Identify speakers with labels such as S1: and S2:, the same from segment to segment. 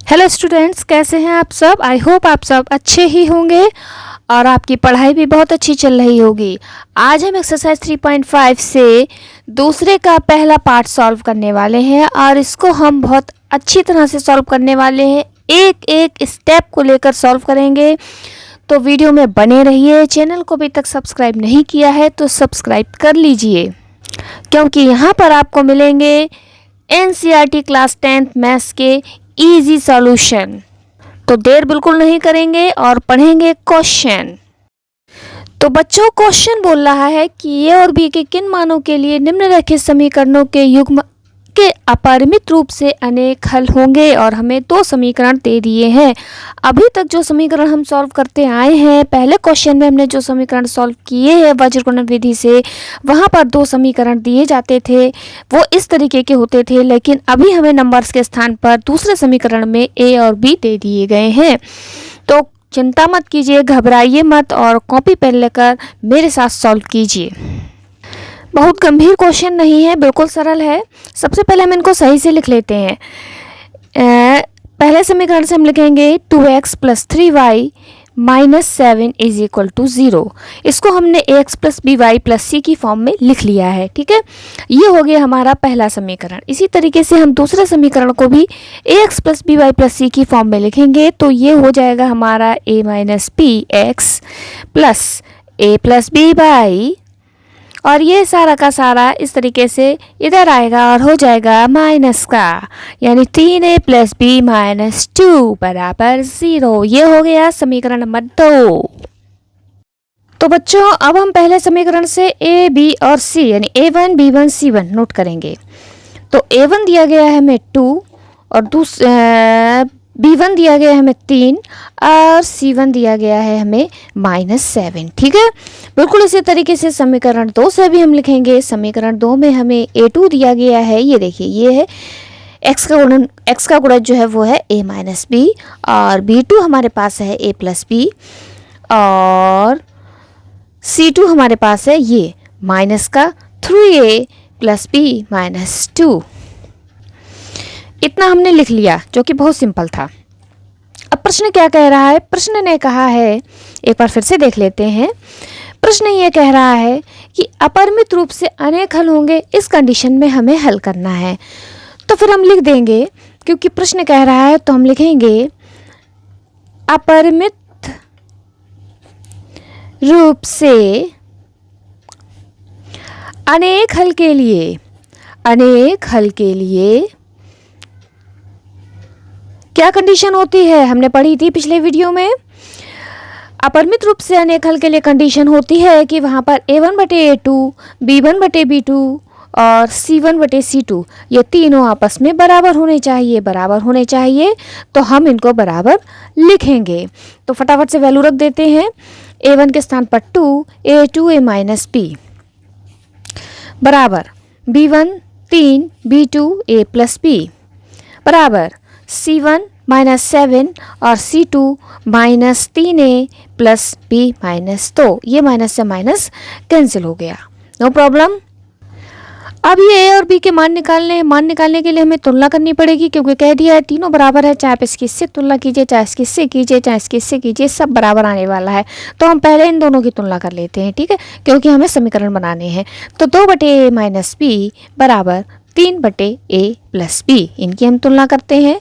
S1: Hello students, कैसे हैं आप सब। आई होप आप सब अच्छे ही होंगे और आपकी पढ़ाई भी बहुत अच्छी चल रही होगी। आज हम एक्सरसाइज 3.5 से दूसरे का पहला पार्ट सॉल्व करने वाले हैं और इसको हम बहुत अच्छी तरह से सॉल्व करने वाले हैं। एक एक स्टेप को लेकर सॉल्व करेंगे, तो वीडियो में बने रहिए। चैनल को अभी तक सब्सक्राइब नहीं किया है तो सब्सक्राइब कर लीजिए, क्योंकि यहाँ पर आपको मिलेंगे NCERT क्लास 10th मैथ्स के इजी सॉल्यूशन। तो देर बिल्कुल नहीं करेंगे और पढ़ेंगे क्वेश्चन। तो बच्चों, क्वेश्चन बोल रहा है कि ए और बी के किन मानों के लिए निम्नलिखित समीकरणों के युग्म के अपरिमित रूप से अनेक हल होंगे, और हमें दो समीकरण दे दिए हैं। अभी तक जो समीकरण हम सॉल्व करते आए हैं, पहले क्वेश्चन में हमने जो समीकरण सॉल्व किए हैं वज्रगुणन विधि से, वहाँ पर दो समीकरण दिए जाते थे, वो इस तरीके के होते थे। लेकिन अभी हमें नंबर्स के स्थान पर दूसरे समीकरण में ए और बी दे दिए गए हैं। तो चिंता मत कीजिए, घबराइए मत और कॉपी पेन लेकर मेरे साथ सॉल्व कीजिए। बहुत गंभीर क्वेश्चन नहीं है, बिल्कुल सरल है। सबसे पहले हम इनको सही से लिख लेते हैं। पहले समीकरण से हम लिखेंगे 2x + 3y - 7 = 0। इसको हमने ax + by + c की फॉर्म में लिख लिया है। ठीक है, ये हो गया हमारा पहला समीकरण। इसी तरीके से हम दूसरे समीकरण को भी ax + by + c की फॉर्म में लिखेंगे, तो ये हो जाएगा हमारा a - bx + a + b/, और ये सारा का सारा इस तरीके से इधर आएगा और हो जाएगा माइनस का, यानी 3a + b - 2 = 0। ये हो गया समीकरण नंबर 2। तो बच्चों, अब हम पहले समीकरण से a, b और c यानी a1, b1, c1 नोट करेंगे। तो a1 दिया गया है हमें 2 और b1 दिया गया है हमें 3 और c1 दिया गया है हमें -7। ठीक है, बिल्कुल इसी तरीके से समीकरण 2 से भी हम लिखेंगे। समीकरण 2 में हमें a2 दिया गया है, ये देखिए ये है x का गुणज जो है वो है a - b, और b2 हमारे पास है a + b, और c2 हमारे पास है ये -3a + b - 2। इतना हमने लिख लिया, जो कि बहुत सिंपल था। अब प्रश्न क्या कह रहा है? प्रश्न ने कहा है, एक बार फिर से देख लेते हैं। प्रश्न ये कह रहा है कि अपरिमित रूप से अनेक हल होंगे, इस कंडीशन में हमें हल करना है। तो फिर हम लिख देंगे, क्योंकि प्रश्न कह रहा है तो हम लिखेंगे अपरिमित रूप से अनेक हल के लिए क्या कंडीशन होती है, हमने पढ़ी थी पिछले वीडियो में। अपरिमित रूप से अनेक हल के लिए कंडीशन होती है कि वहाँ पर a1/a2, b1/b2 और c1/c2 ये तीनों आपस में बराबर होने चाहिए। तो हम इनको बराबर लिखेंगे। तो फटाफट से वैल्यू रख देते हैं। a1 के स्थान पर 2, a2a - b बराबर b1 3, b2 a + b बराबर c1 - 7 और c2 -3a + b - 2। ये माइनस से माइनस कैंसिल हो गया, नो प्रॉब्लम। अब ये a और b के मान निकालने के लिए हमें तुलना करनी पड़ेगी, क्योंकि कह दिया है तीनों बराबर है। चाहे आप इसकी इससे तुलना कीजिए, चाहे इसकी इससे कीजिए, चाहे इसकी इससे कीजिए, सब बराबर आने वाला है। तो हम पहले इन दोनों की तुलना कर लेते हैं, ठीक है, क्योंकि हमें समीकरण बनाने हैं। तो 2/a - b बराबर 3/a + b, इनकी हम तुलना करते हैं।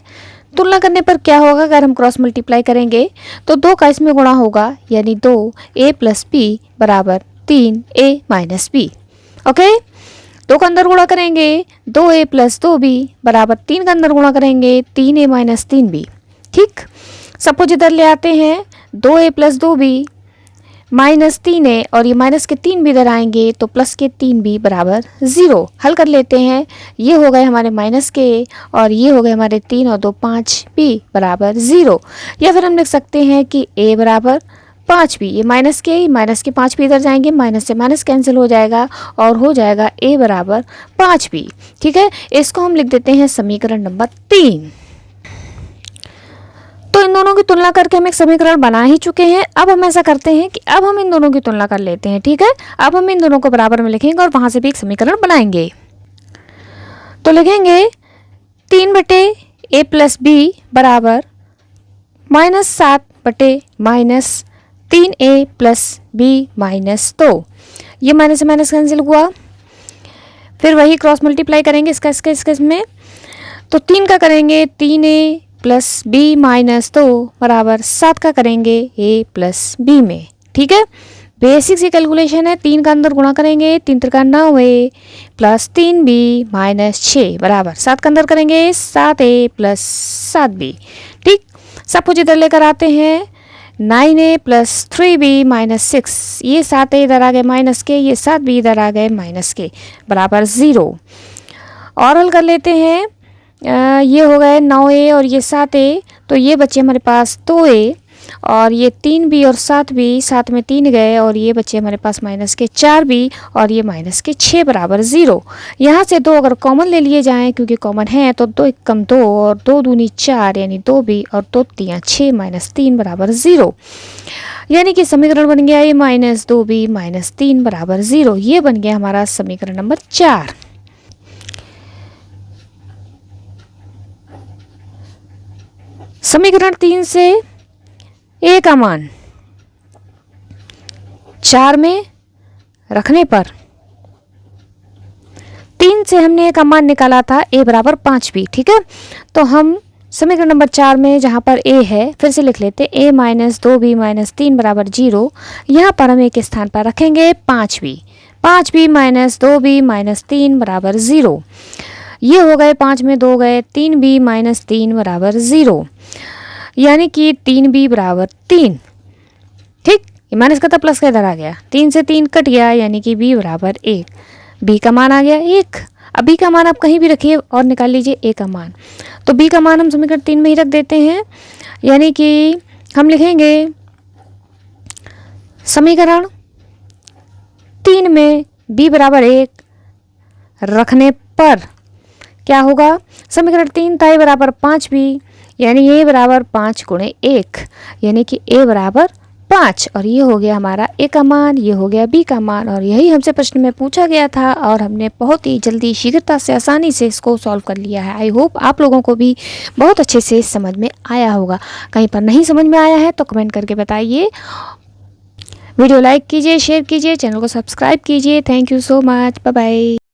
S1: तुलना करने पर क्या होगा? अगर हम क्रॉस मल्टीप्लाई करेंगे तो 2 का इसमें गुणा होगा, यानी 2a + b बराबर 3a - b। ओके, 2 का अंदर गुणा करेंगे 2a + 2b बराबर 3 का अंदर गुणा करेंगे 3a - 3b। ठीक, सब कुछ इधर ले आते हैं। 2a + 2b -3a और ये माइनस के 3 भी इधर आएंगे, तो प्लस के 3b बराबर 0। हल कर लेते हैं। ये हो गए हमारे माइनस के और ये हो गए हमारे 3 और 2 5b बराबर 0। या फिर हम लिख सकते हैं कि a बराबर 5b, ये माइनस के 5 भी इधर जाएंगे, माइनस से माइनस कैंसिल हो जाएगा और हो जाएगा a बराबर 5b। ठीक है, इसको हम लिख देते हैं समीकरण नंबर 3। तो इन दोनों की तुलना करके हम एक समीकरण बना ही चुके हैं। अब हम ऐसा करते हैं कि अब हम इन दोनों की तुलना कर लेते हैं। ठीक है, अब हम इन दोनों को बराबर में लिखेंगे और वहां से भी एक समीकरण बनाएंगे। तो लिखेंगे 3/a ए प्लस बी बराबर -7/-3a प्लस बी -2। ये माइनस से माइनस कैंसिल हुआ, फिर वही क्रॉस मल्टीप्लाई करेंगे इसका इसमें, तो 3 का करेंगे 3a प्लस बी -2 बराबर 7 का करेंगे a प्लस बी में। ठीक है, बेसिक सी कैलकुलेशन है। 3 का अंदर गुणा करेंगे, 3 त्रिका 9a प्लस 3b -6 बराबर 7 का अंदर करेंगे 7a प्लस 7b। ठीक, सब कुछ इधर लेकर आते हैं, 9a प्लस 3b -6, ये 7a इधर आ गए माइनस के, ये 7b इधर आ गए माइनस के बराबर 0। और हल कर लेते हैं, ये हो गए 9a और ये 7a, तो ये बचे हमारे पास 2a और ये 3b और 7b, 7 में 3 गए और ये बचे हमारे पास माइनस के 4b और ये माइनस के 6 बराबर 0। यहाँ से 2 अगर कॉमन ले लिए जाएं, क्योंकि कॉमन है, तो 2 × 2 और 2 दूनी 4 यानी 2b और 2 × 6 -3 बराबर 0। यानी कि समीकरण बन गया ये -2b -3 बराबर 0। ये बन गया हमारा समीकरण नंबर 4। समीकरण 3 से a का मान 4 में रखने पर, 3 से हमने a का मान निकाला था a बराबर 5b। ठीक है, तो हम समीकरण नंबर 4 में जहाँ पर a है फिर से लिख लेते a -2b -3 बराबर 0। यहाँ पर हम a के स्थान पर रखेंगे 5b, 5b -2b -3 बराबर 0। ये हो गए 5 में 2 गए, 3b -3 बराबर 0, यानी कि 3b बराबर 3। ठीक, ये माइनस का था प्लस का इधर आ गया, 3 से 3 कट गया, यानी कि b बराबर 1। b का मान आ गया 1। अब b का मान आप कहीं भी रखिए और निकाल लीजिए a का मान। तो b का मान हम समीकरण 3 में ही रख देते हैं, यानी कि हम लिखेंगे समीकरण 3 में b बराबर 1 रखने पर क्या होगा, समीकरण 3 था a बराबर 5b, यानी a बराबर 5 × 1, यानी कि a बराबर 5। और ये हो गया हमारा a का मान, ये हो गया b का मान, और यही हमसे प्रश्न में पूछा गया था और हमने बहुत ही जल्दी शीघ्रता से आसानी से इसको सॉल्व कर लिया है। आई होप आप लोगों को भी बहुत अच्छे से समझ में आया होगा। कहीं पर नहीं समझ में आया है तो कमेंट करके बताइए। वीडियो लाइक कीजिए, शेयर कीजिए, चैनल को सब्सक्राइब कीजिए। Thank you so much, bye bye.